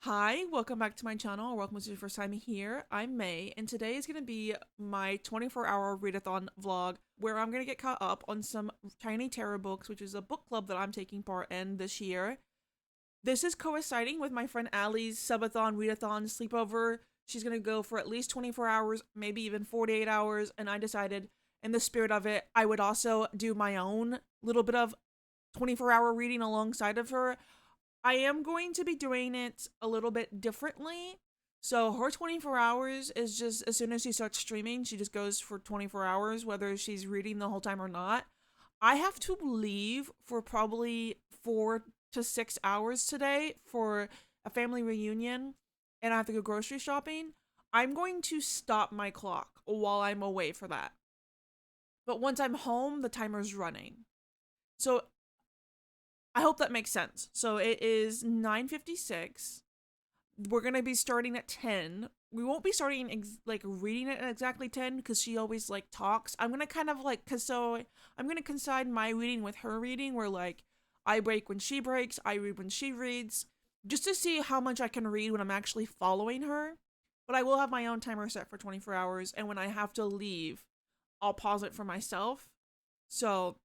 Hi, welcome back to my channel, or welcome to your first time here. I'm May, and today is going to be my 24-hour readathon vlog where I'm going to get caught up on some Tiny Terror books, which is a book club that I'm taking part in this year. This is coinciding with my friend Allie's subathon, readathon, sleepover. She's going to go for at least 24 hours, maybe even 48 hours, and I decided, in the spirit of it, I would also do my own little bit of 24-hour reading alongside of her. I am going to be doing it a little bit differently. So her 24 hours is just as soon as she starts streaming, she just goes for 24 hours, whether she's reading the whole time or not. I have to leave for probably 4 to 6 hours today for a family reunion, and I have to go grocery shopping. I'm going to stop my clock while I'm away for that. But once I'm home, the timer's running. So I hope that makes sense. So it is 9:56. We're going to be starting at 10. We won't be starting reading it at exactly 10 because she always like talks. I'm going to kind of like cuz so I'm going to coincide my reading with her reading where like I break when she breaks, I read when she reads, just to see how much I can read when I'm actually following her. But I will have my own timer set for 24 hours, and when I have to leave, I'll pause it for myself. So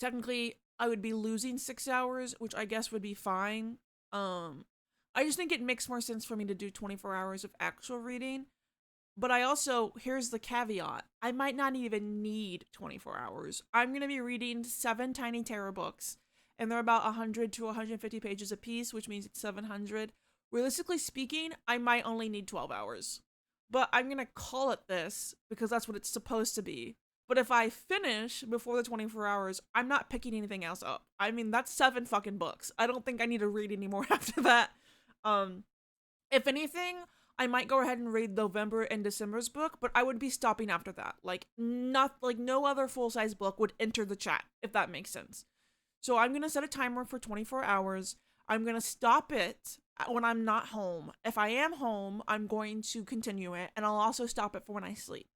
technically I would be losing 6 hours, which I guess would be fine. I just think it makes more sense for me to do 24 hours of actual reading. But I also, here's the caveat, I might not even need 24 hours. I'm going to be reading 7 Tiny Terror books, and they're about 100 to 150 pages a piece, which means it's 700. Realistically speaking, I might only need 12 hours. But I'm going to call it this because that's what it's supposed to be. But if I finish before the 24 hours, I'm not picking anything else up. I mean, that's 7 fucking books. I don't think I need to read anymore after that. Um, if anything, I might go ahead and read November and December's book, but I would be stopping after that. No other full-size book would enter the chat, if that makes sense. So I'm going to set a timer for 24 hours. I'm going to stop it when I'm not home. If I am home, I'm going to continue it, and I'll also stop it for when I sleep.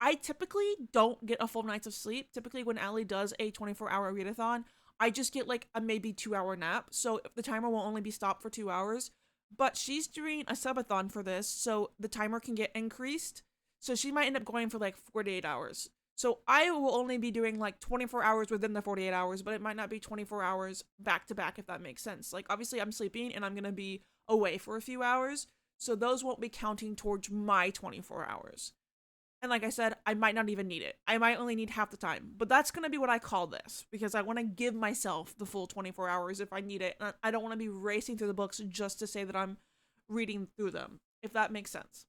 I typically don't get a full night's of sleep. Typically, when Allie does a 24-hour readathon, I just get like a maybe 2 hour nap. So the timer will only be stopped for 2 hours. But she's doing a subathon for this, so the timer can get increased. So she might end up going for like 48 hours. So I will only be doing like 24 hours within the 48 hours, but it might not be 24 hours back to back, if that makes sense. Like, obviously, I'm sleeping and I'm going to be away for a few hours. So those won't be counting towards my 24 hours. And like I said, I might not even need it. I might only need half the time. But that's going to be what I call this because I want to give myself the full 24 hours if I need it. And I don't want to be racing through the books just to say that I'm reading through them, if that makes sense.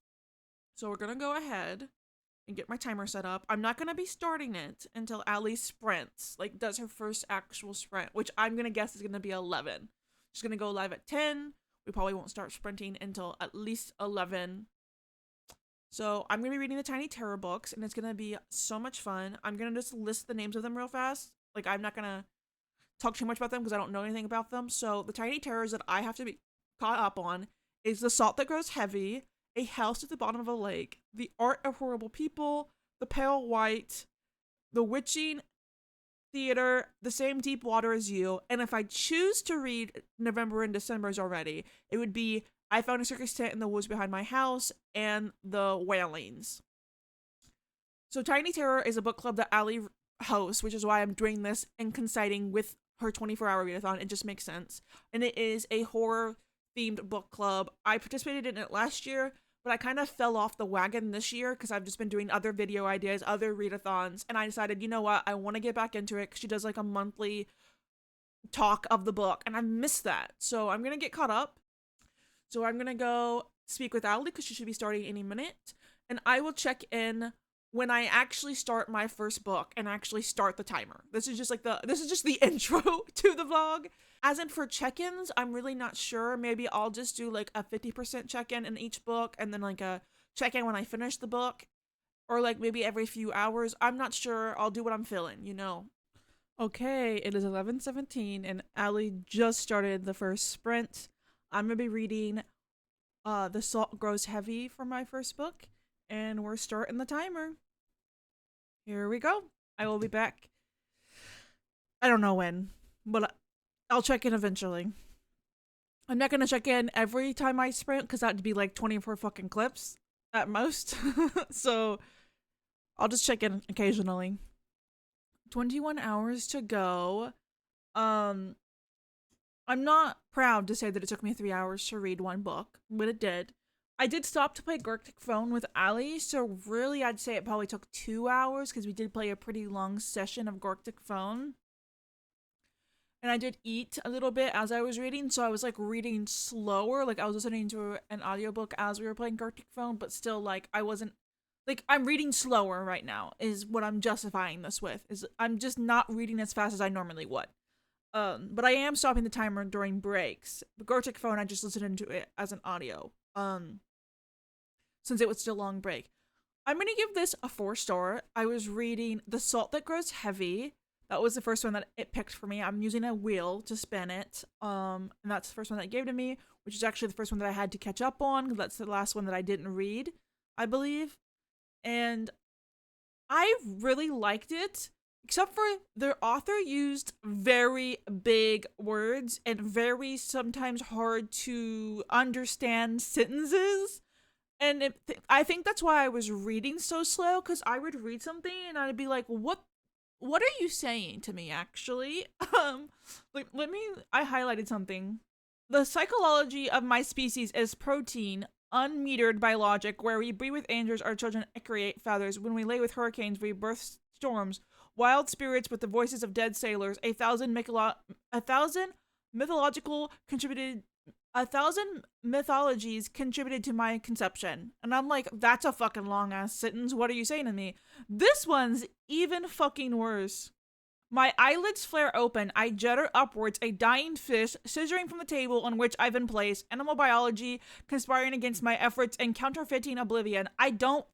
So we're going to go ahead and get my timer set up. I'm not going to be starting it until Allie sprints, like does her first actual sprint, which I'm going to guess is going to be 11. She's going to go live at 10. We probably won't start sprinting until at least 11. So I'm going to be reading the Tiny Terror books, and it's going to be so much fun. I'm going to just list the names of them real fast. Like, I'm not going to talk too much about them because I don't know anything about them. So the Tiny Terrors that I have to be caught up on is The Salt That Grows Heavy, A House at the Bottom of a Lake, The Art of Horrible People, The Pale White, The Witching Theater, The Same Deep Water as You, and if I choose to read November and December's already, it would be I Found a Circus Tent in the Woods Behind My House and The Wailings. So Tiny Terror is a book club that Allie hosts, which is why I'm doing this and coinciding with her 24-hour readathon. It just makes sense. And it is a horror themed book club. I participated in it last year, but I kind of fell off the wagon this year because I've just been doing other video ideas, other readathons, and I decided, you know what, I want to get back into it because she does like a monthly talk of the book, and I missed that. So I'm going to get caught up. So I'm going to go speak with Allie because she should be starting any minute, and I will check in when I actually start my first book and actually start the timer. This is just the intro to the vlog. As in for check-ins, I'm really not sure. Maybe I'll just do like a 50% check-in in each book and then like a check-in when I finish the book. Or like maybe every few hours. I'm not sure. I'll do what I'm feeling, you know. Okay, it is 11:17 and Allie just started the first sprint. I'm going to be reading The Salt Grows Heavy for my first book, and we're starting the timer. Here we go. I will be back. I don't know when, but I'll check in eventually. I'm not gonna check in every time I sprint because that'd be like 24 fucking clips at most. So I'll just check in occasionally. 21 hours to go. Um, I'm not proud to say that it took me 3 hours to read one book, but it did. I did stop to play Gartic Phone with Ali, so really I'd say it probably took 2 hours because we did play a pretty long session of Gartic Phone. And I did eat a little bit as I was reading, so I was like reading slower. Like I was listening to an audiobook as we were playing Gartic Phone, but still like I wasn't like I'm reading slower right now is what I'm justifying this with. Is I'm just not reading as fast as I normally would. But I am stopping the timer during breaks. The Gartic Phone, I just listened to it as an audio. Since it was still a long break. I'm gonna give this a 4-star. I was reading The Salt That Grows Heavy. That was the first one that it picked for me. I'm using a wheel to spin it. And that's the first one that it gave to me, which is actually the first one that I had to catch up on, because that's the last one that I didn't read, I believe. And I really liked it, except for the author used very big words and very sometimes hard to understand sentences. And I think that's why I was reading so slow, because I would read something and I'd be like, what are you saying to me, actually? I highlighted something. The psychology of my species is protein, unmetered by logic, where we breed with angels, our children create feathers. When we lay with hurricanes, we birth storms. Wild spirits with the voices of dead sailors. A thousand mythologies contributed to my conception. And I'm like, that's a fucking long ass sentence. What are you saying to me? This one's even fucking worse. My eyelids flare open. I judder upwards, a dying fish scissoring from the table on which I've been placed. Animal biology conspiring against my efforts and counterfeiting oblivion. I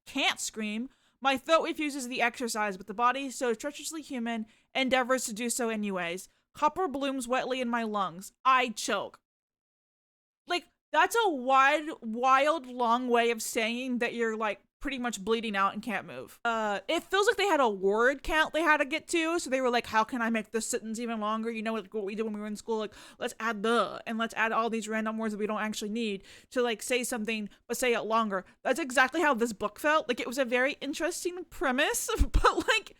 can't scream. My throat refuses the exercise, but the body, so treacherously human, endeavors to do so anyways. Copper blooms wetly in my lungs. I choke. Like, that's a wild, long way of saying that you're, like, pretty much bleeding out and can't move. It feels like they had a word count they had to get to, so they were like, how can I make this sentence even longer? You know, like what we did when we were in school, like, let's add and let's add all these random words that we don't actually need to, like, say something, but say it longer. That's exactly how this book felt. Like, it was a very interesting premise, but, like,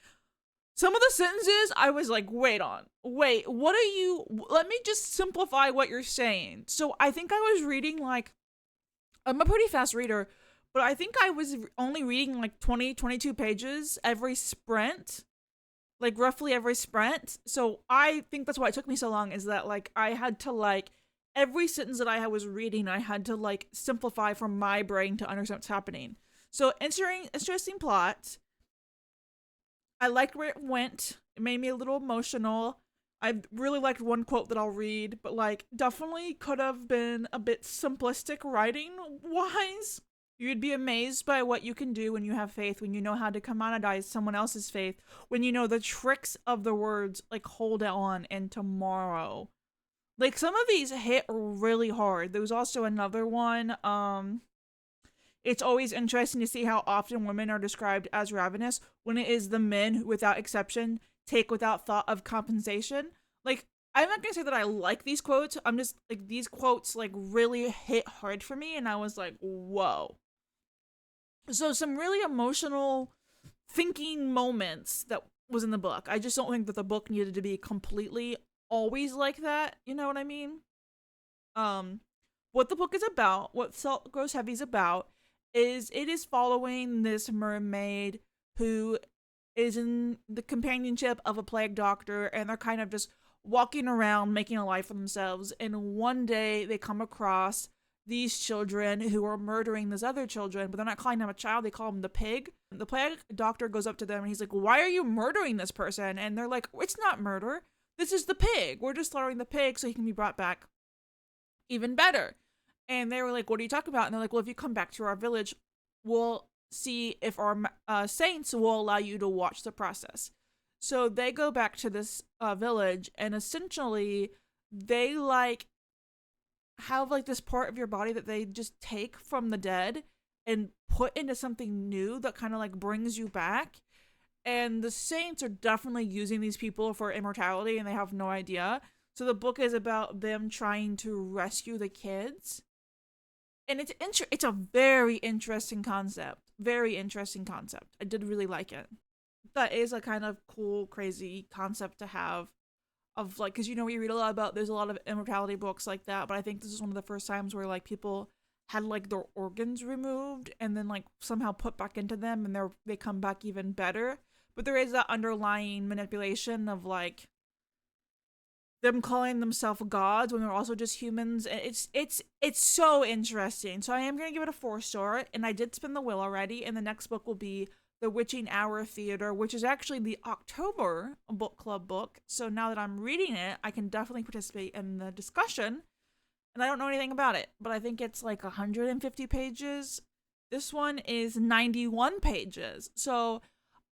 some of the sentences, I was like, wait, what are you, let me just simplify what you're saying. So I think I was reading, like, I'm a pretty fast reader, but I think I was only reading, like, 22 pages every sprint, like, roughly every sprint. So I think that's why it took me so long, is that, like, I had to, like, every sentence that I was reading, I had to, like, simplify for my brain to understand what's happening. So, interesting plot. I liked where it went. It made me a little emotional. I really liked one quote that I'll read, but, like, definitely could have been a bit simplistic writing-wise. You'd be amazed by what you can do when you have faith, when you know how to commoditize someone else's faith, when you know the tricks of the words, like, hold on and tomorrow. Like, some of these hit really hard. There was also another one, it's always interesting to see how often women are described as ravenous when it is the men who, without exception, take without thought of compensation. Like, I'm not gonna say that I like these quotes. I'm just, like, these quotes, like, really hit hard for me, and I was like, whoa. So some really emotional thinking moments that was in the book. I just don't think that the book needed to be completely always like that. You know what I mean? What the book is about, what Salt Grows Heavy is about, is it is following this mermaid who is in the companionship of a plague doctor, and they're kind of just walking around making a life for themselves. And one day they come across these children who are murdering these other children, but they're not calling them a child, they call them the pig. The plague doctor goes up to them and he's like, why are you murdering this person? And they're like, it's not murder, this is the pig, we're just slaughtering the pig so he can be brought back even better. And they were like, what are you talking about? And they're like, well, if you come back to our village, we'll see if our saints will allow you to watch the process. So they go back to this village, and essentially they, like, have, like, this part of your body that they just take from the dead and put into something new that kind of, like, brings you back. And the saints are definitely using these people for immortality, and they have no idea. So the book is about them trying to rescue the kids, and it's a very interesting concept. Very interesting concept. I did really like it. That is a kind of cool, crazy concept to have of like, because you read a lot about, there's a lot of immortality books like that, but I think this is one of the first times where like people had like their organs removed and then like somehow put back into them, and they come back even better. But there is that underlying manipulation of like them calling themselves gods when they're also just humans. It's so interesting. So I am gonna give it a 4 star, and I did spin the wheel already. And the next book will be The Witching Hour Theater, which is actually the October book club book. So now that I'm reading it, I can definitely participate in the discussion. And I don't know anything about it, but I think it's like 150 pages. This one is 91 pages. So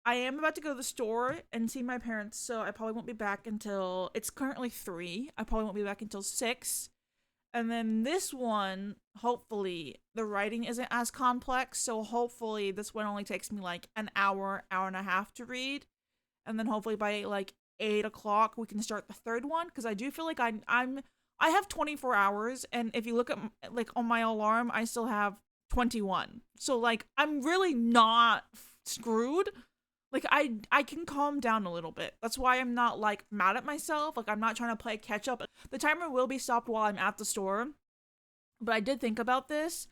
I am about to go to the store and see my parents, so I probably won't be back until, it's currently 3. I probably won't be back until 6. And then this one, hopefully, the writing isn't as complex, so hopefully this one only takes me like an hour, hour and a half to read. And then hopefully by like 8 o'clock we can start the third one, because I do feel like I have 24 hours, and if you look at like on my alarm, I still have 21. So like I'm really not screwed. Like I can calm down a little bit. That's why I'm not like mad at myself. Like I'm not trying to play catch up. The timer will be stopped while I'm at the store. But I did think about this.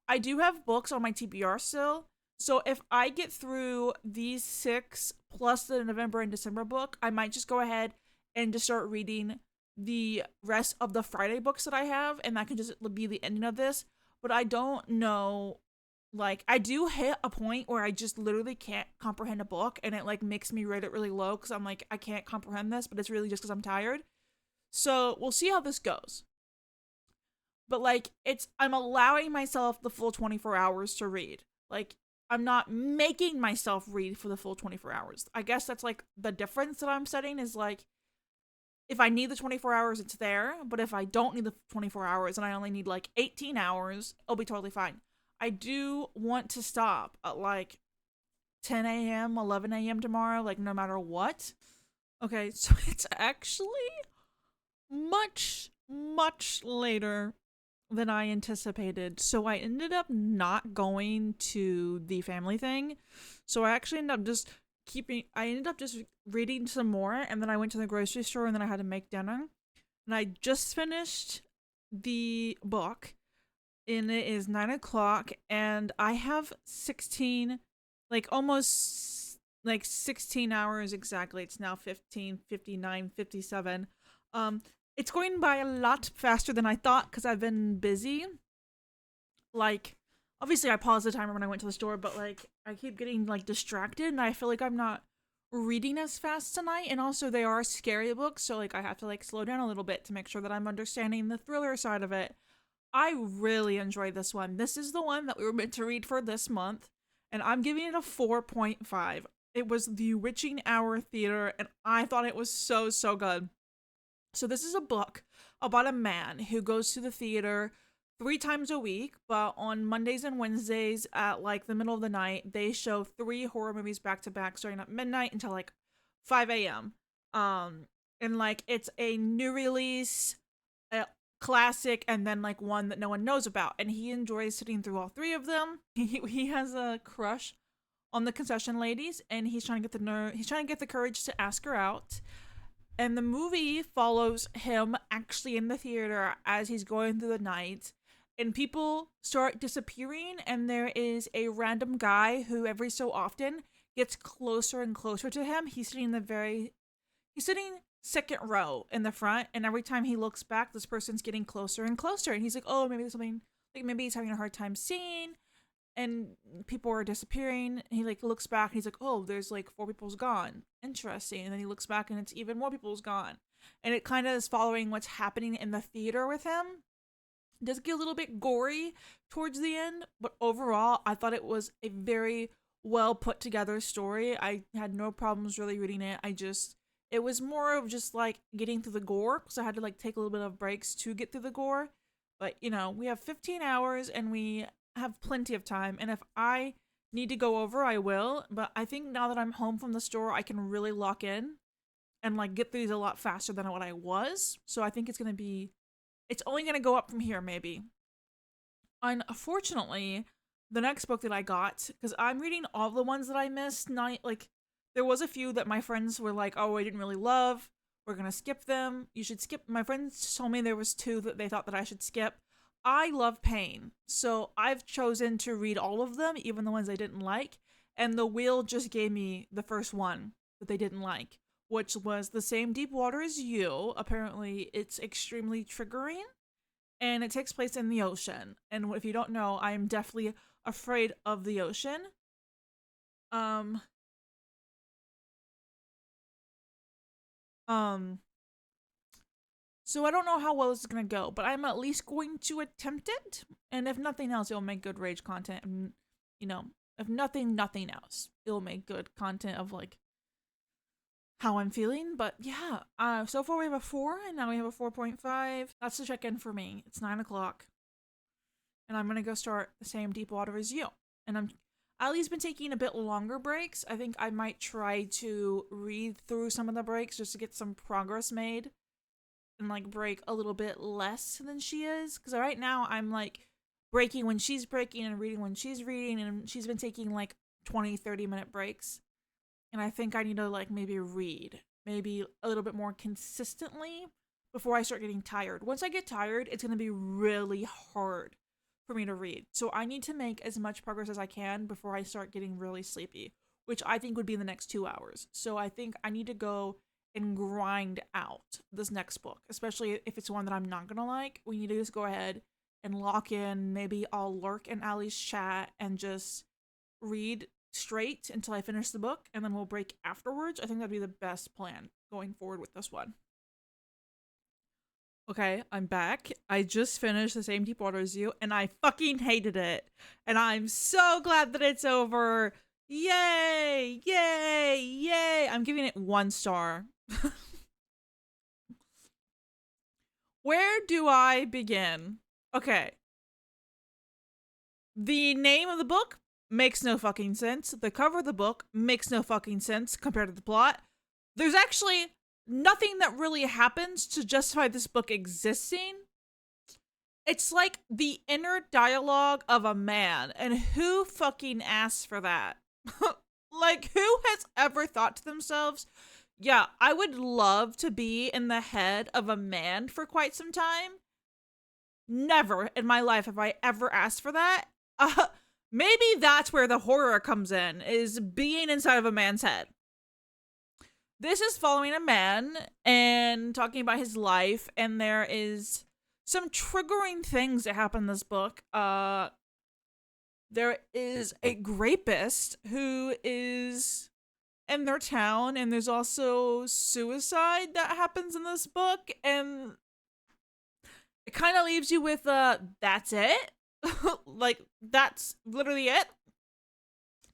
I do have books on my TBR still. So if I get through these 6 plus the November and December book, I might just go ahead and just start reading the rest of the Friday books that I have, and that can just be the ending of this. But I don't know, like I do hit a point where I just literally can't comprehend a book, and it like makes me rate it really low because I'm like, I can't comprehend this, but it's really just because I'm tired. So we'll see how this goes. But like I'm allowing myself the full 24 hours to read. Like I'm not making myself read for the full 24 hours. I guess that's like the difference that I'm setting, is like if I need the 24 hours, it's there. But if I don't need the 24 hours and I only need like 18 hours, it'll be totally fine. I do want to stop at like 10 a.m., 11 a.m. tomorrow, like no matter what. Okay, so it's actually much, much later than I anticipated. So I ended up not going to the family thing. So I actually ended up just reading some more, and then I went to the grocery store, and then I had to make dinner. And I just finished the book, and it is 9 o'clock, and I have 16, like almost like 16 hours exactly. It's now 15, 59, 57. It's going by a lot faster than I thought because I've been busy. Like, obviously I paused the timer when I went to the store, but like I keep getting like distracted, and I feel like I'm not reading as fast tonight. And also they are scary books, so like I have to like slow down a little bit to make sure that I'm understanding the thriller side of it. I really enjoyed this one. This is the one that we were meant to read for this month, and I'm giving it a 4.5. It was The Witching Hour Theater, and I thought it was so, so good. So this is a book about a man who goes to the theater 3 times a week, but on Mondays and Wednesdays at like the middle of the night, they show 3 horror movies back to back, starting at midnight until like 5 a.m. And like it's a new release, a classic, and then like one that no one knows about. And he enjoys sitting through all 3 of them. He has a crush on the concession ladies, and he's trying to get the courage to ask her out. And the movie follows him actually in the theater as he's going through the night. And people start disappearing, and there is a random guy who every so often gets closer and closer to him. He's sitting second row in the front, and every time he looks back, this person's getting closer and closer. And he's like, oh, maybe there's something, like maybe he's having a hard time seeing. And people are disappearing, and he like looks back, and he's like, oh, there's like 4 people's gone, interesting. And then he looks back, and it's even more people's gone, and it kind of is following what's happening in the theater with him. It does get a little bit gory towards the end, but overall I thought it was a very well put together story. I had no problems really reading it. It was more of just like getting through the gore, so I had to like take a little bit of breaks to get through the gore. But we have 15 hours, and we have plenty of time, and if I need to go over, I will. But I think now that I'm home from the store, I can really lock in, and like get through these a lot faster than what I was. So I think it's only gonna go up from here maybe. Unfortunately, the next book that I got, because I'm reading all the ones that I missed, not like there was a few that my friends were like, oh, I didn't really love. We're gonna skip them. You should skip. My friends told me there was two that they thought that I should skip. I love pain, so I've chosen to read all of them, even the ones I didn't like. And the wheel just gave me the first one that they didn't like, which was The Same Deep Water as You. Apparently, it's extremely triggering, and it takes place in the ocean. And if you don't know, I am definitely afraid of the ocean. Um, so I don't know how well this is gonna go, but I'm at least going to attempt it. And if nothing else, it'll make good rage content. And, you know, if nothing else, it'll make good content of like how I'm feeling. But yeah, so far we have a 4, and now we have a 4.5. That's the check-in for me. It's 9 o'clock, and I'm gonna go start The Same Deep Water as You. And Ali's been taking a bit longer breaks. I think I might try to read through some of the breaks just to get some progress made and like break a little bit less than she is. Because right now I'm like breaking when she's breaking and reading when she's reading, and she's been taking like 20-30 minute breaks. And I think I need to like maybe read maybe a little bit more consistently before I start getting tired. Once I get tired, it's going to be really hard for me to read. So I need to make as much progress as I can before I start getting really sleepy, which I think would be in the next 2 hours. So I think I need to go and grind out this next book, especially if it's one that I'm not gonna like. We need to just go ahead and lock in. Maybe I'll lurk in Ali's chat and just read straight until I finish the book, and then we'll break afterwards. I think that'd be the best plan going forward with this one. Okay, I'm back. I just finished The Same Deep Water as You, and I fucking hated it. And I'm so glad that it's over. Yay! Yay! Yay! I'm giving it 1 star. Where do I begin? Okay. The name of the book makes no fucking sense. The cover of the book makes no fucking sense compared to the plot. There's actually nothing that really happens to justify this book existing. It's like the inner dialogue of a man, and who fucking asked for that? Like, who has ever thought to themselves, yeah, I would love to be in the head of a man for quite some time? Never in my life have I ever asked for that. Maybe that's where the horror comes in, is being inside of a man's head. This is following a man and talking about his life, and there is some triggering things that happen in this book. There is a rapist who is in their town, and there's also suicide that happens in this book, and it kind of leaves you with that's it. Like, that's literally it.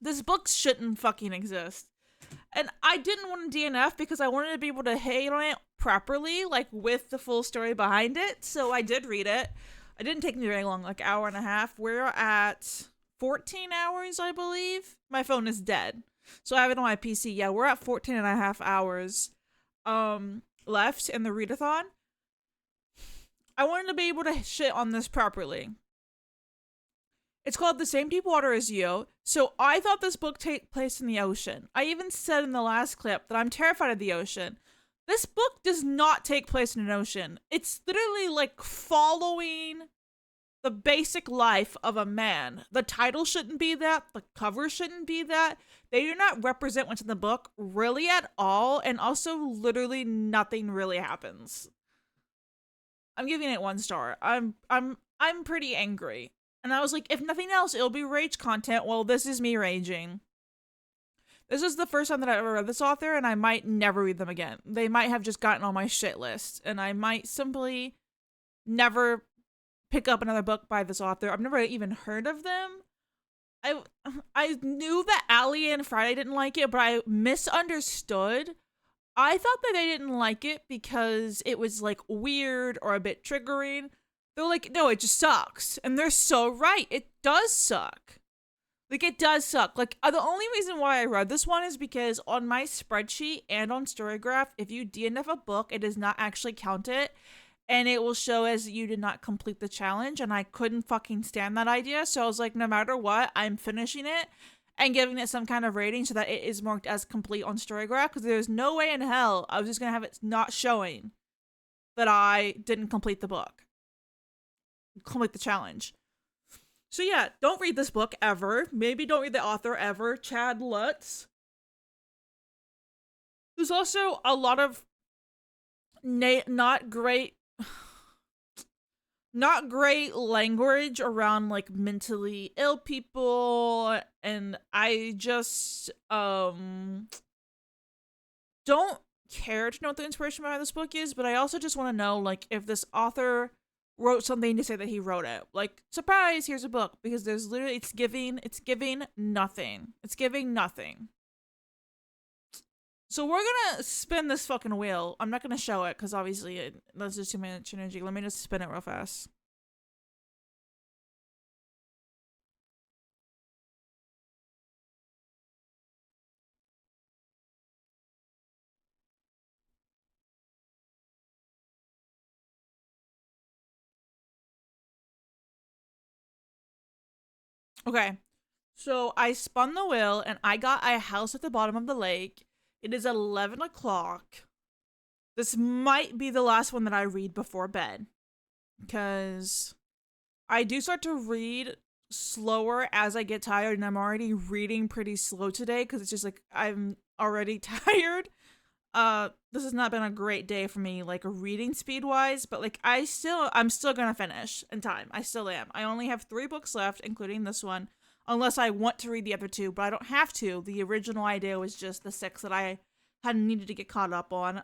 This book shouldn't fucking exist. And I didn't want to DNF because I wanted to be able to hate on it properly, like with the full story behind it. So I did read it. It didn't take me very long, like hour and a half. We're at 14 hours, I believe. My phone is dead, so I have it on my PC. Yeah, we're at 14 and a half hours left in the readathon. I wanted to be able to shit on this properly. It's called The Same Deep Water as You. So I thought this book take place in the ocean. I even said in the last clip that I'm terrified of the ocean. This book does not take place in an ocean. It's literally like following the basic life of a man. The title shouldn't be that. The cover shouldn't be that. They do not represent what's in the book really at all. And also literally nothing really happens. I'm giving it 1 star. I'm pretty angry. And I was like, if nothing else, it'll be rage content. Well, this is me raging. This is the first time that I've ever read this author, and I might never read them again. They might have just gotten on my shit list, and I might simply never pick up another book by this author. I've never even heard of them. I knew that Ali and Friday didn't like it, but I misunderstood. I thought that they didn't like it because it was like weird or a bit triggering. They're like, no, it just sucks. And they're so right. It does suck. Like, it does suck. Like, the only reason why I read this one is because on my spreadsheet and on Storygraph, if you DNF a book, it does not actually count it. And it will show as you did not complete the challenge. And I couldn't fucking stand that idea. So I was like, no matter what, I'm finishing it and giving it some kind of rating so that it is marked as complete on Storygraph. Because there's no way in hell I was just going to have it not showing that I didn't complete the book, complete the challenge. So yeah, don't read this book ever. Maybe don't read the author ever. Chad Lutz. There's also a lot of not great language around like mentally ill people, and I just don't care to know what the inspiration behind this book is, but I also just want to know like if this author wrote something to say that he wrote it. Like, surprise, here's a book, because there's literally it's giving nothing. It's giving nothing. So we're gonna spin this fucking wheel. I'm not gonna show it because obviously that's just too much energy. Let me just spin it real fast. Okay. So I spun the wheel and I got a house at the bottom of the lake. It is 11 o'clock. This might be the last one that I read before bed, because I do start to read slower as I get tired, and I'm already reading pretty slow today because it's just like I'm already tired. This has not been a great day for me, like reading speed wise, but like I'm still gonna finish in time. I still am. I only have 3 books left, including this one, unless I want to read the other 2, but I don't have to. The original idea was just the 6 that I had needed to get caught up on.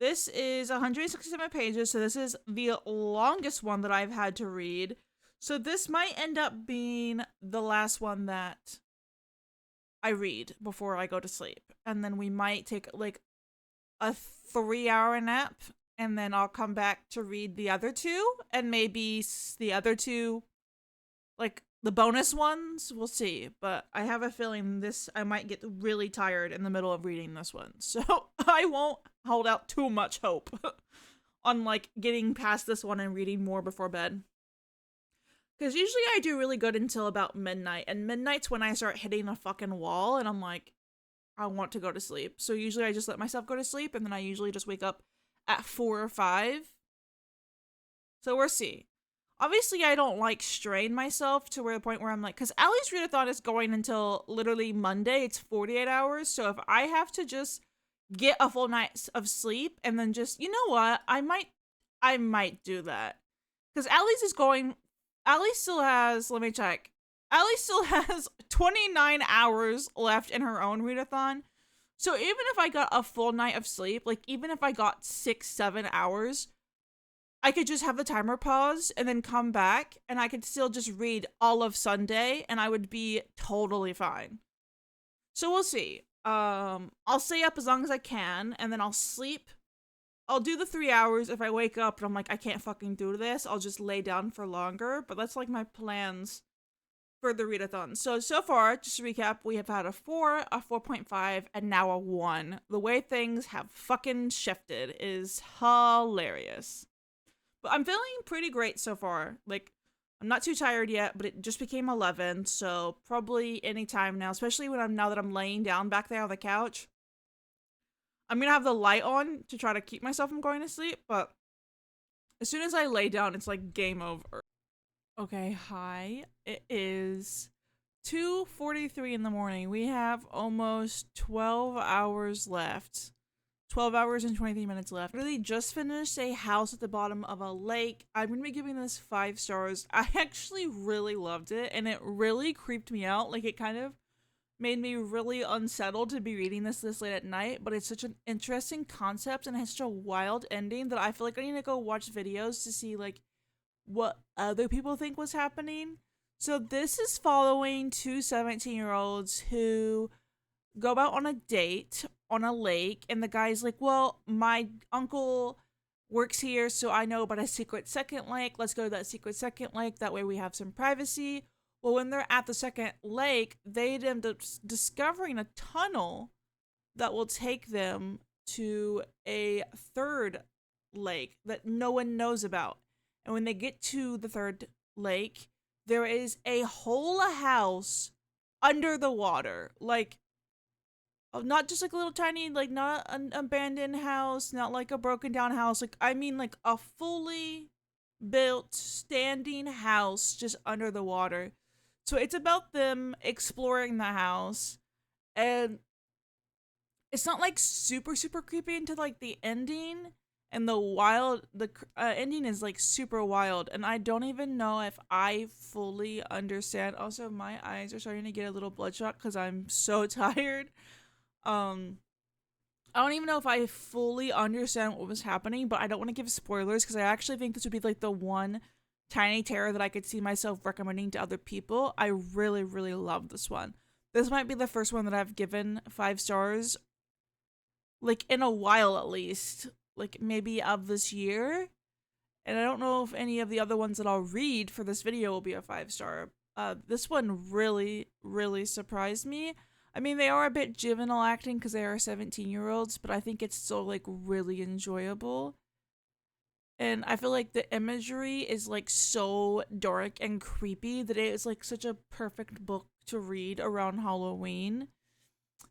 This is 167 pages, so this is the longest one that I've had to read. So this might end up being the last one that I read before I go to sleep. And then we might take like a 3-hour nap, and then I'll come back to read the other 2, and maybe the other 2, like the bonus ones, we'll see. But I have a feeling I might get really tired in the middle of reading this one. So I won't hold out too much hope on like getting past this one and reading more before bed. Because usually I do really good until about midnight, and midnight's when I start hitting a fucking wall and I'm like, I want to go to sleep. So usually I just let myself go to sleep, and then I usually just wake up at 4 or 5. So we'll see. Obviously, I don't like strain myself to the point where I'm like, because Allie's readathon is going until literally Monday. It's 48 hours. So if I have to just get a full night of sleep and then just, you know what, I might do that. Because Allie still has, let me check. Allie still has 29 hours left in her own readathon. So even if I got a full night of sleep, like even if I got 6-7 hours, I could just have the timer pause and then come back, and I could still just read all of Sunday and I would be totally fine. So we'll see. I'll stay up as long as I can, and then I'll sleep. I'll do the 3 hours. If I wake up and I'm like, I can't fucking do this, I'll just lay down for longer. But that's like my plans for the readathon. So far, just to recap, we have had a 4, a 4.5, and now a 1. The way things have fucking shifted is hilarious. But I'm feeling pretty great so far. Like, I'm not too tired yet, but it just became 11, so probably any time now, especially now that I'm laying down back there on the couch. I'm gonna have the light on to try to keep myself from going to sleep, but as soon as I lay down, it's like game over. Okay, hi. It is 2:43 in the morning. We have almost 12 hours left. 12 hours and 23 minutes left. Really just finished a house at the bottom of a lake. I'm going to be giving this 5 stars. I actually really loved it, and it really creeped me out. Like, it kind of made me really unsettled to be reading this late at night, but it's such an interesting concept and it has such a wild ending that I feel like I need to go watch videos to see, like, what other people think was happening. So this is following 2 17-year-olds who go out on a date on a lake, and the guy's like, well, my uncle works here, so I know about a secret second lake. Let's go to that secret second lake. That way we have some privacy. Well, when they're at the second lake, they'd end up discovering a tunnel that will take them to a third lake that no one knows about. And when they get to the third lake, there is a whole house under the water. Like, not just like a little tiny, like, not an abandoned house, not like a broken down house. Like, I mean, like a fully built standing house just under the water. So it's about them exploring the house, and it's not like super super creepy until like the ending, and the ending is like super wild, and I don't even know if I fully understand. Also, my eyes are starting to get a little bloodshot because I'm so tired. um I don't even know if I fully understand what was happening, but I don't want to give spoilers because I actually think this would be like the one tiny terror that I could see myself recommending to other people. I really, really love this one. This might be the first one that I've given 5 stars, like in a while at least, like maybe of this year. And I don't know if any of the other ones that I'll read for this video will be a 5 star. This one really, really surprised me. I mean, they are a bit juvenile acting because they are 17-year-olds, but I think it's still like really enjoyable. And I feel like the imagery is like so dark and creepy that it is like such a perfect book to read around Halloween.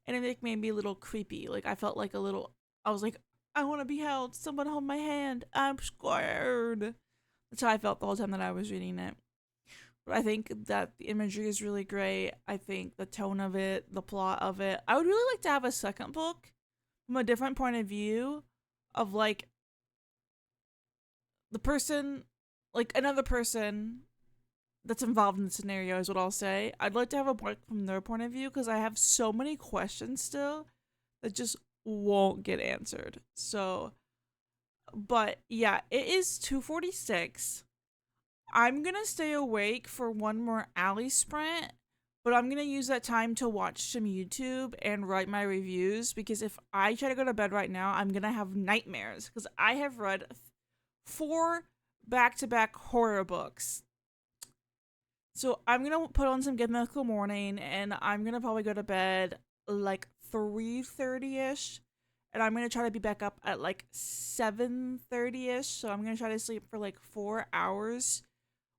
And it like made me a little creepy. Like I felt like a little I was like, I want to be held. Someone hold my hand. I'm scared. That's how I felt the whole time that I was reading it. But I think that the imagery is really great. I think the tone of it, the plot of it. I would really like to have a second book from a different point of view of like the person, like another person that's involved in the scenario is what I'll say. I'd like to have a book from their point of view because I have so many questions still that just won't get answered. So, but yeah, it is 2:46. I'm gonna stay awake for one more alley sprint, but I'm gonna use that time to watch some YouTube and write my reviews because if I try to go to bed right now, I'm gonna have nightmares because I have read 4 back-to-back horror books. So I'm gonna put on some Good Mythical Morning, and I'm gonna probably go to bed like 3:30ish, and I'm gonna try to be back up at like 7:30ish. So I'm gonna try to sleep for like 4 hours.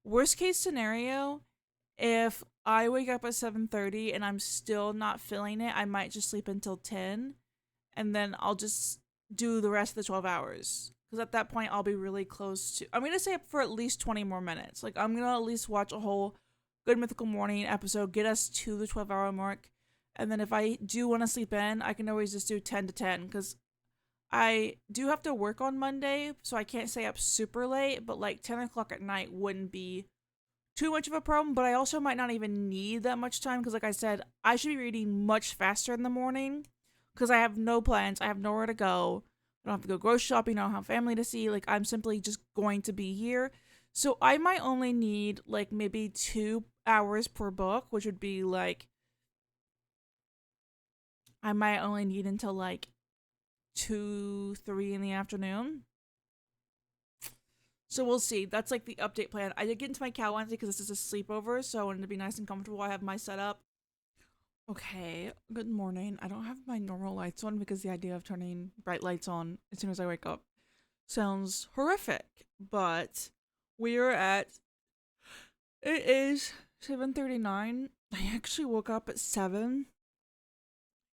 Worst case scenario, if I wake up at 7:30 and I'm still not feeling it, I might just sleep until 10, and then I'll just do the rest of the 12 hours. Because at that point, I'll be really close to. I'm gonna stay up for at least 20 more minutes. Like I'm gonna at least watch a whole Good Mythical Morning episode, get us to the 12-hour mark, and then if I do want to sleep in, I can always just do 10 to 10 because I do have to work on Monday, so I can't stay up super late. But like 10 o'clock at night wouldn't be too much of a problem. But I also might not even need that much time because, like I said, I should be reading much faster in the morning because I have no plans. I have nowhere to go. I don't have to go grocery shopping. I don't have family to see. Like, I'm simply just going to be here. So I might only need like maybe 2 hours per book, which would be like, I might only need until like 2, 3 in the afternoon. So we'll see. That's like the update plan. I did get into my cow onesie because this is a sleepover, so I wanted to be nice and comfortable. I have my setup. Okay, good morning. I don't have my normal lights on because the idea of turning bright lights on as soon as I wake up sounds horrific. But we're at, it is 7:39. I actually woke up at 7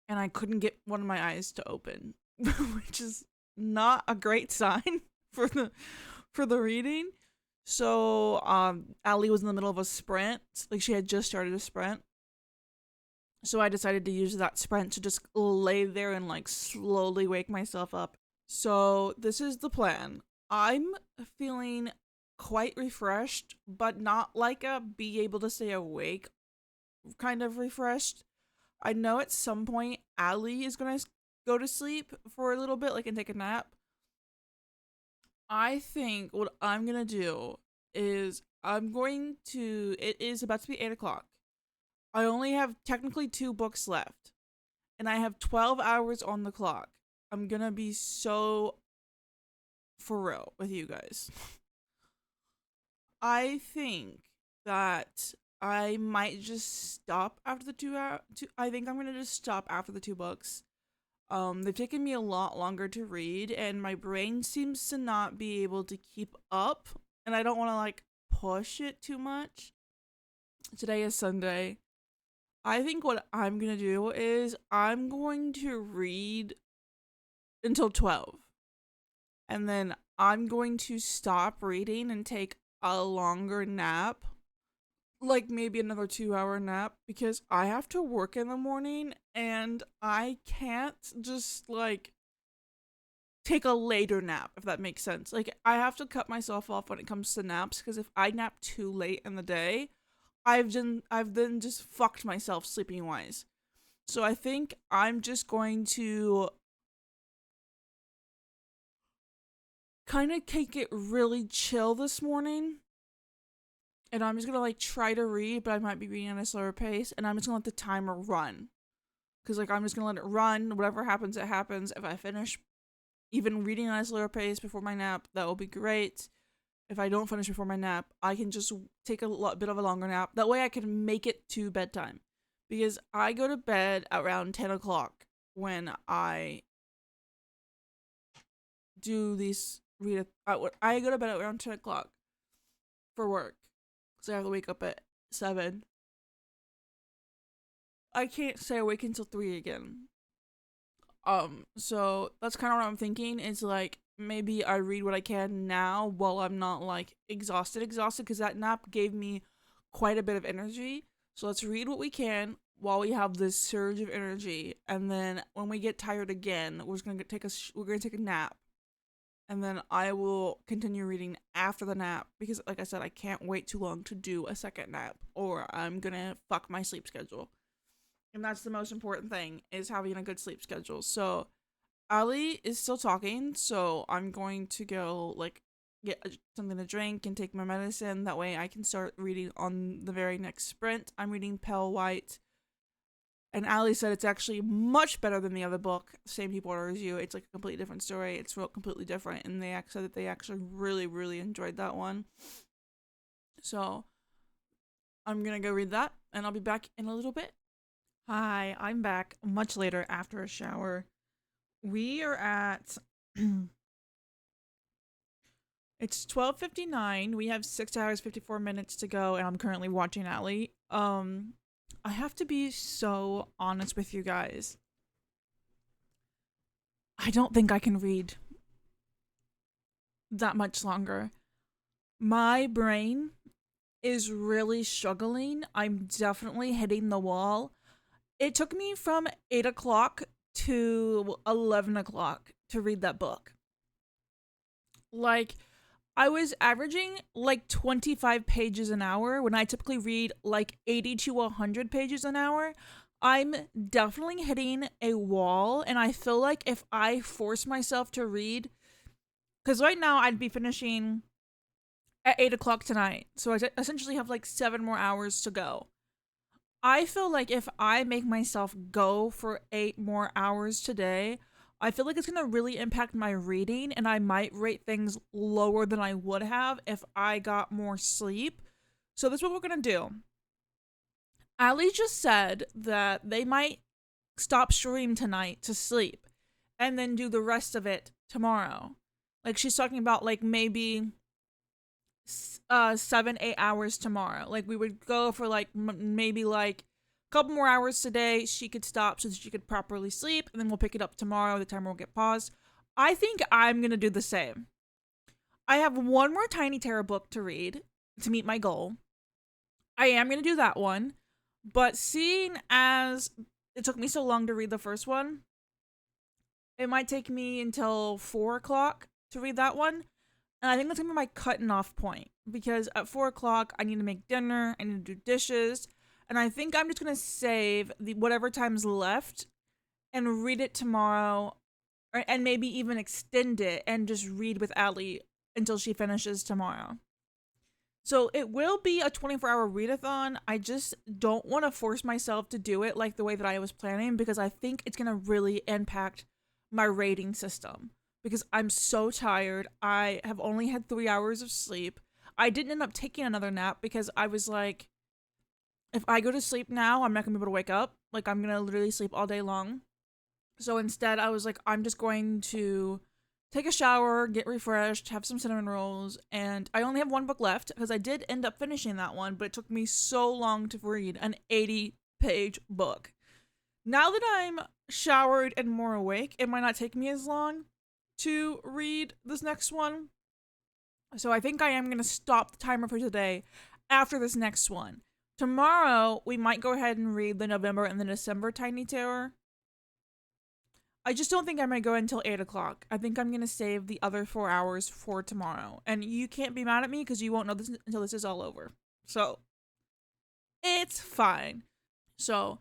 and I couldn't get one of my eyes to open, which is not a great sign for the reading. So Allie was in the middle of a sprint. Like she had just started a sprint. So I decided to use that sprint to just lay there and like slowly wake myself up. So this is the plan. I'm feeling quite refreshed, but not like a be able to stay awake kind of refreshed. I know at some point Allie is gonna go to sleep for a little bit, like and take a nap. I think what I'm gonna do is it is about to be 8 o'clock. I only have technically 2 books left, and I have 12 hours on the clock. I'm gonna be so for real with you guys. I think that I might just stop after the 2 hour. I think I'm gonna just stop after the two books. They've taken me a lot longer to read, and my brain seems to not be able to keep up, and I don't want to like push it too much. Today is Sunday. I think what I'm gonna do is I'm going to read until 12, and then I'm going to stop reading and take a longer nap, like maybe another 2 hour nap, because I have to work in the morning and I can't just like take a later nap, if that makes sense. Like, I have to cut myself off when it comes to naps, because if I nap too late in the day, I've then just fucked myself sleeping wise. So I think I'm just going to kind of take it really chill this morning, and I'm just gonna like try to read, but I might be reading at a slower pace, and I'm just gonna let the timer run. Cause like I'm just gonna let it run. Whatever happens, it happens. If I finish even reading at a slower pace before my nap, that will be great. If I don't finish before my nap, I can just take a bit of a longer nap. That way I can make it to bedtime. Because I go to bed around 10 o'clock when I do these I go to bed around 10 o'clock for work. So I have to wake up at 7. I can't stay awake until 3 again. So that's kind of what I'm thinking. Is like maybe I read what I can now while I'm not like exhausted, because that nap gave me quite a bit of energy. So let's read what we can while we have this surge of energy, and then when we get tired again, we're gonna take a nap, and then I will continue reading after the nap, because like I said, I can't wait too long to do a second nap, or I'm gonna fuck my sleep schedule. And that's the most important thing, is having a good sleep schedule. So Ali is still talking, so I'm going to go like get something to drink and take my medicine. That way I can start reading on the very next sprint. I'm reading Pale White, and Ali said it's actually much better than the other book. Same people as you. It's like a completely different story. It's real completely different, and they said that they actually really, really enjoyed that one. So I'm gonna go read that, and I'll be back in a little bit. Hi, I'm back much later after a shower. We are at it's 12:59. We have 6 hours 54 minutes to go, and I'm currently watching Ali. I have to be so honest with you guys. I don't think I can read that much longer. My brain is really struggling. I'm definitely hitting the wall. It took me from 8 o'clock to 11 o'clock to read that book. Like, I was averaging like 25 pages an hour when I typically read like 80 to 100 pages an hour. I'm definitely hitting a wall, and I feel like if I force myself to read, because right now I'd be finishing at 8 o'clock tonight, so I essentially have like 7 more hours to go. I feel like if I make myself go for 8 more hours today, I feel like it's going to really impact my reading, and I might rate things lower than I would have if I got more sleep. So this is what we're going to do. Ali just said that they might stop stream tonight to sleep and then do the rest of it tomorrow. Like, she's talking about like maybe 7-8 hours tomorrow. Like, we would go for like maybe like a couple more hours today. She could stop so that she could properly sleep, and then we'll pick it up tomorrow. The timer will get paused. I think I'm gonna do the same. I have one more Tiny Terror book to read to meet my goal. I am gonna do that one, but seeing as it took me so long to read the first one, it might take me until 4 o'clock to read that one. And I think that's gonna be my cutting off point, because at 4 o'clock I need to make dinner, I need to do dishes, and I think I'm just gonna save the whatever time's left and read it tomorrow, and maybe even extend it and just read with Ali until she finishes tomorrow. So it will be a 24-hour readathon. I just don't want to force myself to do it like the way that I was planning, because I think it's gonna really impact my rating system, because I'm so tired. I have only had 3 hours of sleep. I didn't end up taking another nap because I was like, if I go to sleep now, I'm not gonna be able to wake up. Like, I'm gonna literally sleep all day long. So instead, I was like, I'm just going to take a shower, get refreshed, have some cinnamon rolls, and I only have one book left because I did end up finishing that one, but it took me so long to read an 80-page book. Now that I'm showered and more awake, it might not take me as long to read this next one. So I think I am going to stop the timer for today after this next one. Tomorrow, we might go ahead and read the November and the December Tiny Terror. I just don't think I'm going to go until 8 o'clock. I think I'm going to save the other 4 hours for tomorrow. And you can't be mad at me because you won't know this until this is all over. So, it's fine. So,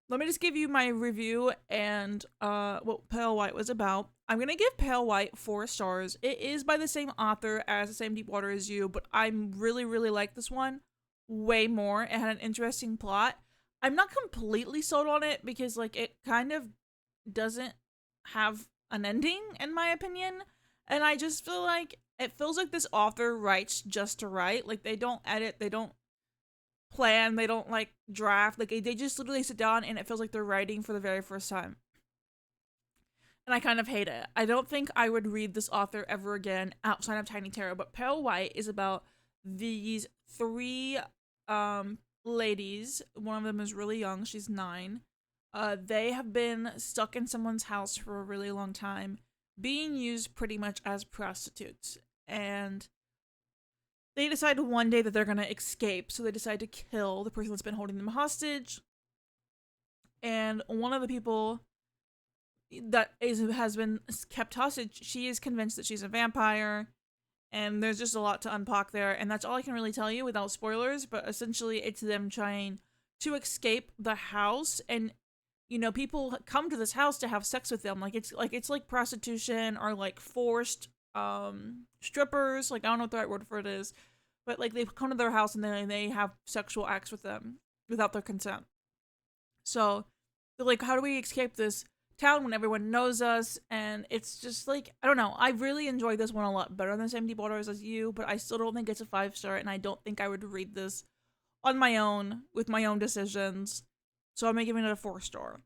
let me just give you my review and what Pale White was about. I'm going to give Pale White 4 stars. It is by the same author as The Same Deep Water as You, but I really, really like this one way more. It had an interesting plot. I'm not completely sold on it because, like, it kind of doesn't have an ending, in my opinion. And I just feel like it feels like this author writes just to write. Like, they don't edit, they don't plan, they don't like draft, like they just literally sit down and it feels like they're writing for the very first time. And I kind of hate it. I don't think I would read this author ever again outside of Tiny Terror, but Pale White is about these 3 ladies. One of them is really young, she's 9. They have been stuck in someone's house for a really long time, being used pretty much as prostitutes. And they decide one day that they're gonna escape, so they decide to kill the person that's been holding them hostage. And one of the people that has been kept hostage, she is convinced that she's a vampire, and there's just a lot to unpack there, and that's all I can really tell you without spoilers, but essentially it's them trying to escape the house, and you know, people come to this house to have sex with them. It's like prostitution or like forced strippers. Like, I don't know what the right word for it is, but like they come to their house and then they have sexual acts with them without their consent. So they're like, how do we escape this town when everyone knows us? And it's just like, I don't know. I really enjoyed this one a lot better than The Same Deep Waters as You, but I still don't think it's a 5-star, and I don't think I would read this on my own with my own decisions. So I'm giving it a 4-star.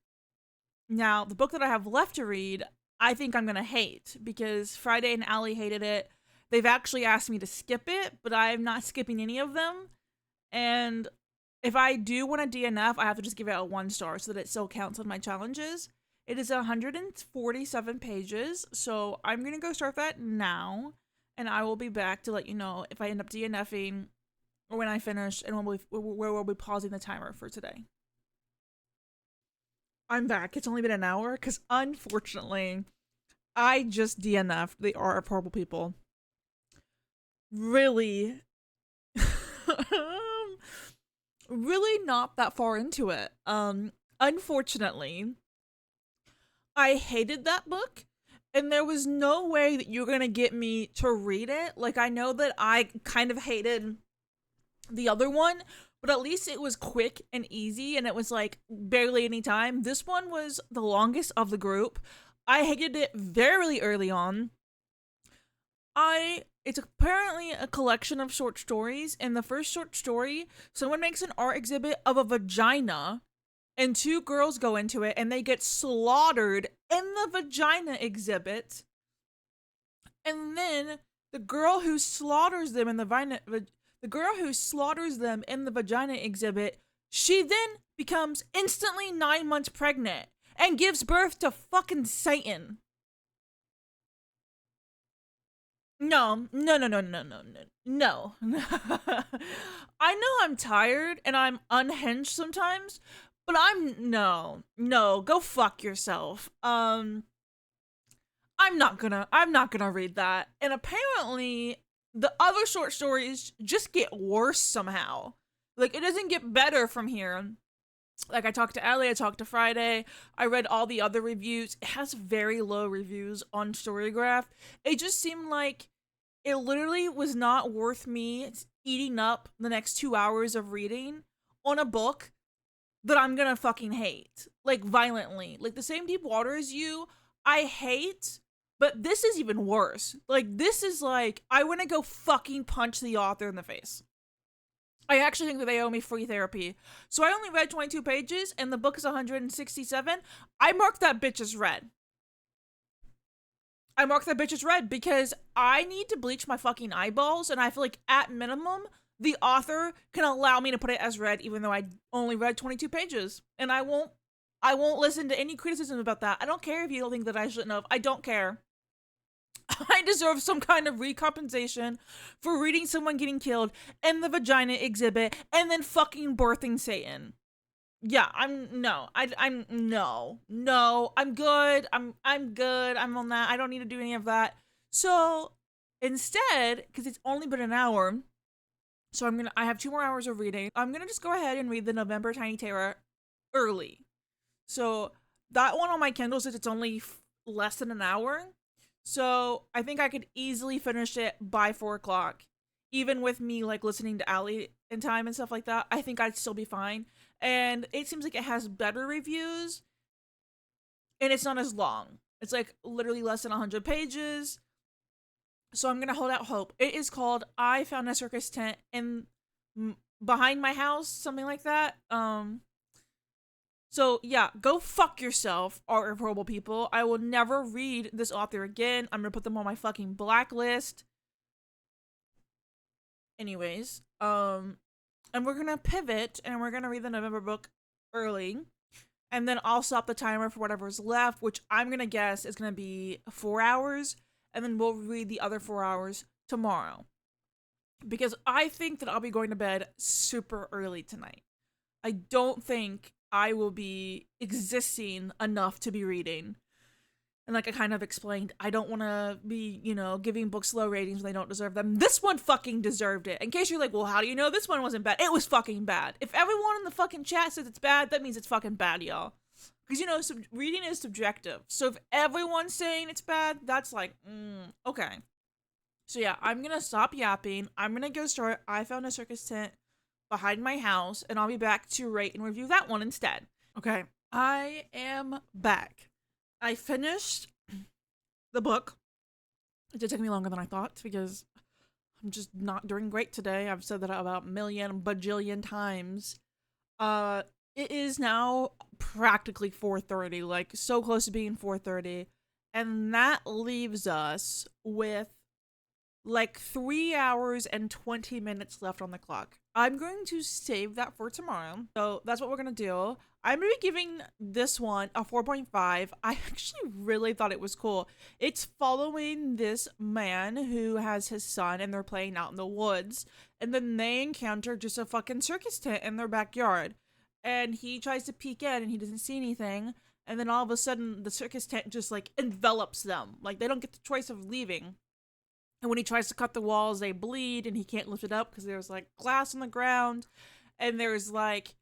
Now, the book that I have left to read, I think I'm gonna hate, because Friday and Allie hated it. They've actually asked me to skip it, but I'm not skipping any of them. And if I do want to DNF, I have to just give it a 1-star so that it still counts on my challenges. It is 147 pages, so I'm gonna go start that now, and I will be back to let you know if I end up DNFing or when I finish, and where we'll be pausing the timer for today. I'm back. It's only been an hour because unfortunately, I just DNF'd The Art of Horrible People. Really, really not that far into it. Unfortunately, I hated that book, and there was no way that you're gonna get me to read it. Like, I know that I kind of hated the other one, but at least it was quick and easy, and it was like barely any time. This one was the longest of the group. I hated it very early on. It's apparently a collection of short stories. In the first short story, someone makes an art exhibit of a vagina, and 2 girls go into it, and they get slaughtered in the vagina exhibit. And then the girl who slaughters them in the vagina exhibit, she then becomes instantly 9 months pregnant and gives birth to fucking Satan. No. I know I'm tired and I'm unhinged sometimes, but no, go fuck yourself. I'm not gonna read that. And apparently the other short stories just get worse somehow. Like, it doesn't get better from here. Like, I talked to Allie, I talked to Friday, I read all the other reviews. It has very low reviews on Storygraph. It just seemed like it literally was not worth me eating up the next 2 hours of reading on a book that I'm gonna fucking hate. Like, violently. Like, The Same Deep Water as You, I hate, but this is even worse. Like, this is like, I want to go fucking punch the author in the face. I actually think that they owe me free therapy. So I only read 22 pages and the book is 167. I marked that bitch as read. I marked that bitch as read because I need to bleach my fucking eyeballs, and I feel like at minimum, the author can allow me to put it as read even though I only read 22 pages. And I won't listen to any criticism about that. I don't care if you don't think that I shouldn't have. I don't care. I deserve some kind of recompensation for reading someone getting killed in the vagina exhibit and then fucking birthing Satan. Yeah, I'm no, I'm good. I'm good. I'm on that. I don't need to do any of that. So instead, because it's only been an hour, so I have 2 more hours of reading. I'm gonna just go ahead and read the November Tiny Terror early. So that one on my Kindle says it's only less than an hour. So I think I could easily finish it by 4 o'clock. Even with me like listening to Allie in time and stuff like that, I think I'd still be fine. And it seems like it has better reviews and it's not as long. It's like literally less than 100 pages. So I'm gonna hold out hope. It is called I Found a Circus Tent in Behind My House, something like that. So yeah, go fuck yourself, art horrible people. I will never read this author again. I'm gonna put them on my fucking blacklist. Anyways, and we're gonna pivot and we're gonna read the November book early. And then I'll stop the timer for whatever's left, which I'm gonna guess is gonna be 4 hours, and then we'll read the other 4 hours tomorrow. Because I think that I'll be going to bed super early tonight. I don't think I will be existing enough to be reading. And like I kind of explained, I don't want to be, giving books low ratings when they don't deserve them. This one fucking deserved it. In case you're like, well, how do you know this one wasn't bad? It was fucking bad. If everyone in the fucking chat says it's bad, that means it's fucking bad, y'all. Because, reading is subjective. So if everyone's saying it's bad, that's like, okay. So yeah, I'm going to stop yapping. I'm going to go start I Found a Circus Tent Behind My House, and I'll be back to rate and review that one instead. Okay, I am back. I finished the book. It did take me longer than I thought because I'm just not doing great today. I've said that about a million bajillion times. It is now practically 4:30, like so close to being 4:30, and that leaves us with like 3 hours and 20 minutes left on the clock. I'm going to save that for tomorrow. So that's what we're going to do. I'm going to be giving this one a 4.5. I actually really thought it was cool. It's following this man who has his son and they're playing out in the woods. And then they encounter just a fucking circus tent in their backyard. And he tries to peek in and he doesn't see anything. And then all of a sudden the circus tent just like envelops them. Like they don't get the choice of leaving. And when he tries to cut the walls, they bleed and he can't lift it up because there's like glass on the ground. And there's like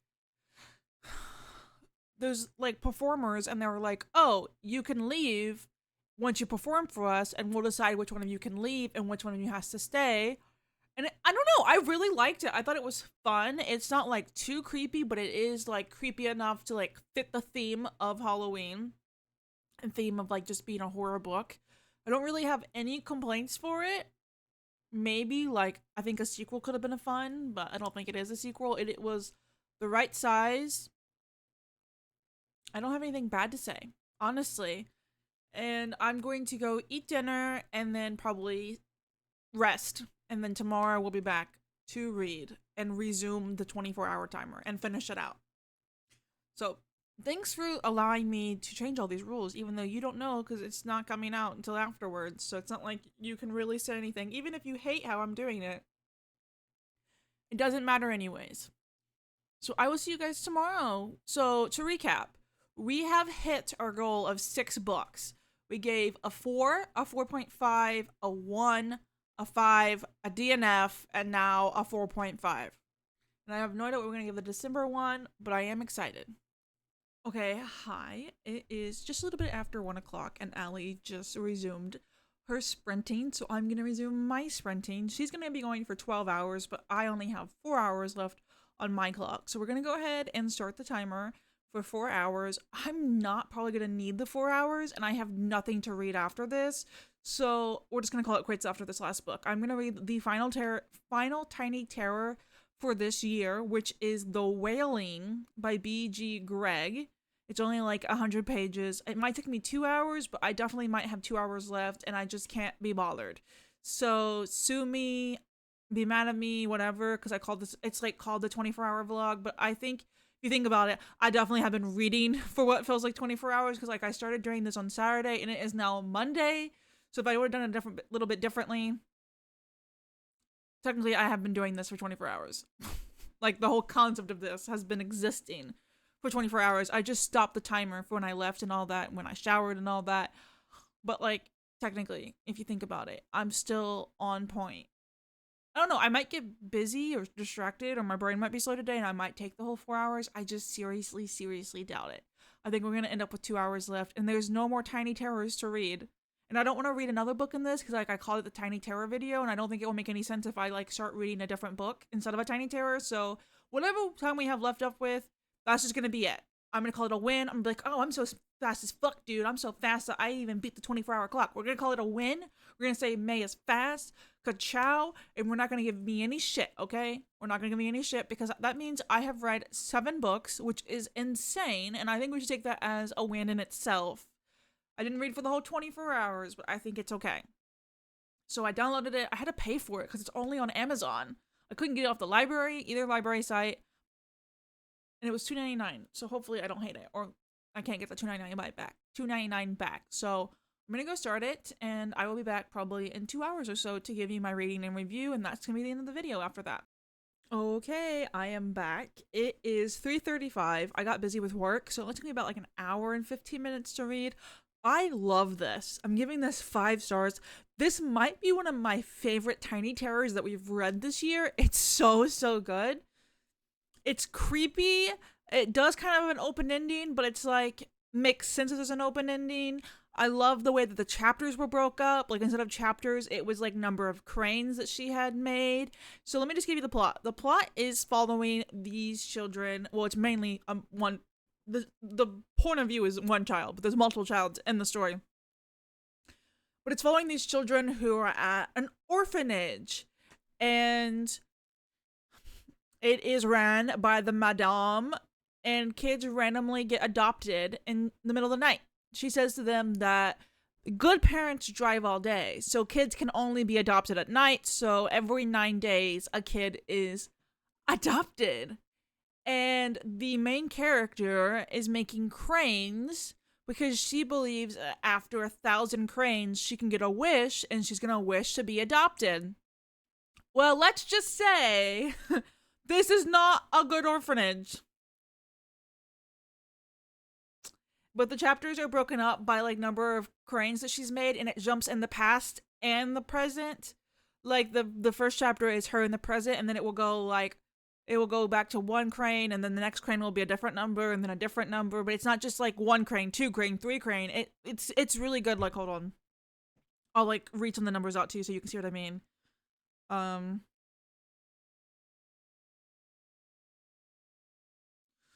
performers and they were like, oh, you can leave once you perform for us and we'll decide which one of you can leave and which one of you has to stay. And I don't know, I really liked it. I thought it was fun. It's not like too creepy, but it is like creepy enough to like fit the theme of Halloween and theme of like just being a horror book. I don't really have any complaints for it. Maybe, like, I think a sequel could have been fun, but I don't think it is a sequel. It was the right size. I don't have anything bad to say, honestly. And I'm going to go eat dinner and then probably rest. And then tomorrow we'll be back to read and resume the 24-hour timer and finish it out. So thanks for allowing me to change all these rules, even though you don't know because it's not coming out until afterwards. So it's not like you can really say anything. Even if you hate how I'm doing it, it doesn't matter anyways. So I will see you guys tomorrow. So to recap, we have hit our goal of 6 books. We gave a 4, a 4.5, a 1, a 5, a DNF, and now a 4.5. And I have no idea what we're going to give the December one, but I am excited. Okay, hi. It is just a little bit after 1 o'clock and Allie just resumed her sprinting, so I'm going to resume my sprinting. She's going to be going for 12 hours, but I only have 4 hours left on my clock. So we're going to go ahead and start the timer for 4 hours. I'm not probably going to need the 4 hours, and I have nothing to read after this, so we're just going to call it quits after this last book. I'm going to read the Final Tiny Terror for this year, which is The Wailing by B.G. Gregg. It's only like 100 pages. It might take me 2 hours, but I definitely might have 2 hours left, and I just can't be bothered. So sue me, be mad at me, whatever, because I called this, it's like called the 24-hour vlog, but I think if you think about it, I definitely have been reading for what feels like 24 hours, because like I started doing this on Saturday, and it is now Monday. So if I would have done it a little bit differently, technically I have been doing this for 24 hours. Like the whole concept of this has been existing for 24 hours. I just stopped the timer for when I left and all that, when I showered and all that. But like, technically, if you think about it, I'm still on point. I don't know, I might get busy or distracted, or my brain might be slow today and I might take the whole 4 hours. I just seriously doubt it. I think we're going to end up with 2 hours left, and there's no more Tiny Terrors to read. And I don't want to read another book in this, because like I called it the Tiny Terror video, and I don't think it will make any sense if I like start reading a different book instead of a Tiny Terror. So whatever time we have left up with, that's just going to be it. I'm going to call it a win. I'm like, oh, I'm so fast as fuck, dude. I'm so fast that I even beat the 24-hour clock. We're going to call it a win. We're going to say May is fast, ka-chow, and we're not going to give me any shit, okay? We're not going to give me any shit, because that means I have read 7 books, which is insane, and I think we should take that as a win in itself. I didn't read for the whole 24 hours, but I think it's okay. So I downloaded it. I had to pay for it because it's only on Amazon. I couldn't get it off the library, either library site. And it was $2.99. So hopefully I don't hate it. Or I can't get the $2.99 back. $2.99 back. So I'm going to go start it. And I will be back probably in 2 hours or so to give you my rating and review. And that's going to be the end of the video after that. Okay, I am back. It is 3:35. I got busy with work, so it took me about like an hour and 15 minutes to read. I love this. I'm giving this 5 stars. This might be one of my favorite Tiny Terrors that we've read this year. It's so good. It's creepy. It does kind of have an open ending, but it's like makes sense if there's an open ending. I love the way that the chapters were broke up. Like instead of chapters, it was like number of cranes that she had made. So let me just give you the plot. The plot is following these children. Well, it's mainly one. The point of view is one child, but there's multiple childs in the story. But it's following these children who are at an orphanage, and it is ran by the madame, and kids randomly get adopted in the middle of the night. She says to them that good parents drive all day, so kids can only be adopted at night, so every 9 days a kid is adopted. And the main character is making cranes because she believes after 1,000 cranes, she can get a wish, and she's going to wish to be adopted. Well, let's just say this is not a good orphanage. But the chapters are broken up by like number of cranes that she's made, and it jumps in the past and the present. Like the first chapter is her in the present, and then it will go back to 1 crane, and then the next crane will be a different number, and then a different number. But it's not just like 1 crane, 2 crane, 3 crane. It's really good. Like, hold on, I'll like read some of the numbers out to you so you can see what I mean.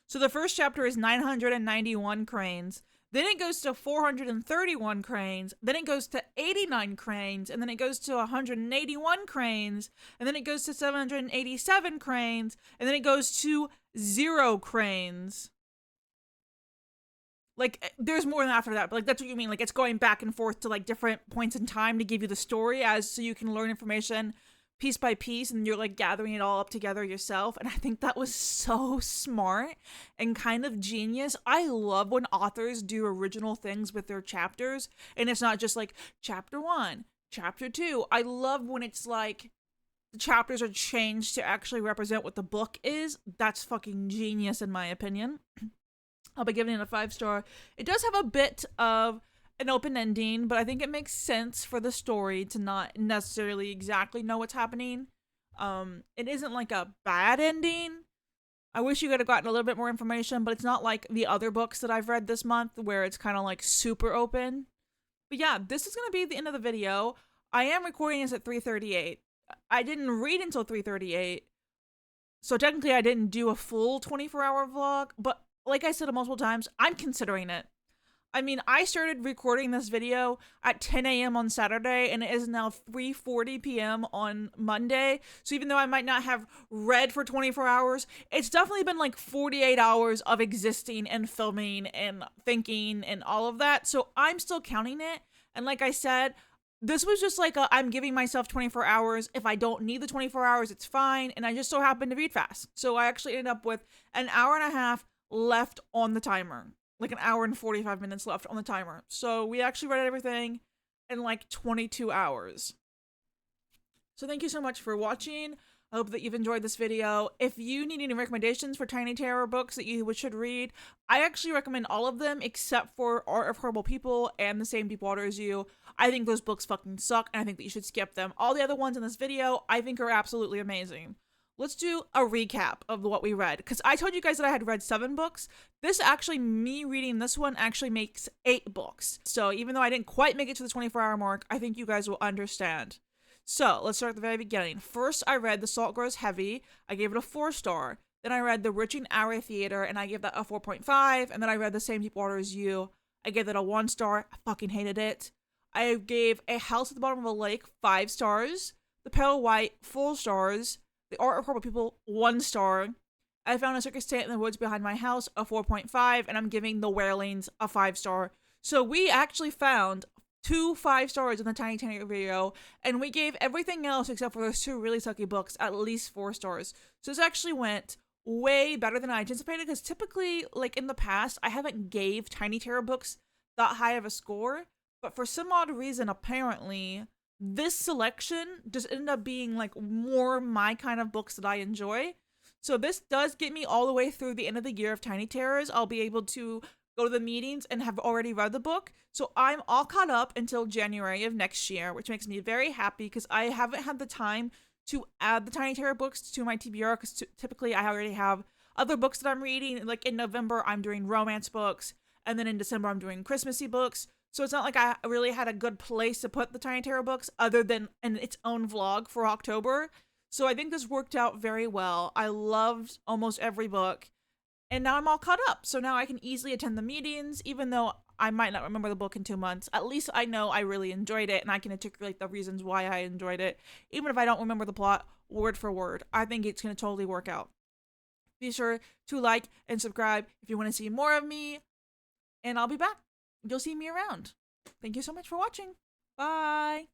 So the first chapter is 991 cranes. Then it goes to 431 cranes. Then it goes to 89 cranes. And then it goes to 181 cranes. And then it goes to 787 cranes. And then it goes to 0 cranes. Like, there's more than after that. But, like, that's what you mean. Like, it's going back and forth to, like, different points in time to give you the story so you can learn information piece by piece, and you're like gathering it all up together yourself. And I think that was so smart and kind of genius. I love when authors do original things with their chapters, and it's not just like chapter 1, chapter 2. I love when it's like the chapters are changed to actually represent what the book is. That's fucking genius in my opinion. I'll be giving it a 5-star. It does have a bit of an open ending, but I think it makes sense for the story to not necessarily exactly know what's happening. It isn't like a bad ending. I wish you could have gotten a little bit more information, but it's not like the other books that I've read this month where it's kind of like super open. But yeah, this is going to be the end of the video. I am recording this at 3:38. I didn't read until 3:38. So technically I didn't do a full 24-hour vlog, but like I said multiple times, I'm considering it. I mean, I started recording this video at 10 a.m. on Saturday, and it is now 3:40 p.m. on Monday. So even though I might not have read for 24 hours, it's definitely been like 48 hours of existing and filming and thinking and all of that. So I'm still counting it. And like I said, this was just like I'm giving myself 24 hours. If I don't need the 24 hours, it's fine. And I just so happened to read fast. So I actually ended up with an hour and a half left on the timer. Like an hour and 45 minutes left on the timer. So we actually read everything in like 22 hours. So thank you so much for watching. I hope that you've enjoyed this video. If you need any recommendations for tiny terror books that you should read, I actually recommend all of them except for Art of Horrible People and The Same Deep Water as You. I think those books fucking suck, and I think that you should skip them. All the other ones in this video, I think are absolutely amazing. Let's do a recap of what we read, because I told you guys that I had read 7 books. This actually, me reading this one actually makes 8 books. So even though I didn't quite make it to the 24-hour mark, I think you guys will understand. So let's start at the very beginning. First, I read The Salt Grows Heavy. I gave it a 4-star. Then I read The Witching Hour Theater, and I gave that a 4.5. And then I read The Same Deep Water as You. I gave that a 1-star. I fucking hated it. I gave A House at the Bottom of a Lake 5 stars. The Pale White 4 stars. The Art of Horrible People 1 star. I found a circus tent in the woods behind my house, a 4.5, and I'm giving The Wailings a 5 star. So we actually found 2 5 stars in the Tiny Tiny video, and we gave everything else except for those 2 really sucky books at least 4 stars. So this actually went way better than I anticipated, because typically, like in the past, I haven't gave Tiny Terror books that high of a score, but for some odd reason, apparently, this selection just ended up being like more my kind of books that I enjoy. So this does get me all the way through the end of the year of Tiny Terrors. I'll be able to go to the meetings and have already read the book. So I'm all caught up until January of next year, which makes me very happy because I haven't had the time to add the Tiny Terror books to my TBR, because typically I already have other books that I'm reading. Like in November, I'm doing romance books, and then in December, I'm doing Christmassy books. So it's not like I really had a good place to put the Tiny Terror books other than in its own vlog for October. So I think this worked out very well. I loved almost every book, and now I'm all caught up. So now I can easily attend the meetings, even though I might not remember the book in 2 months. At least I know I really enjoyed it, and I can articulate the reasons why I enjoyed it, even if I don't remember the plot word for word. I think it's going to totally work out. Be sure to like and subscribe if you want to see more of me, and I'll be back. You'll see me around. Thank you so much for watching. Bye.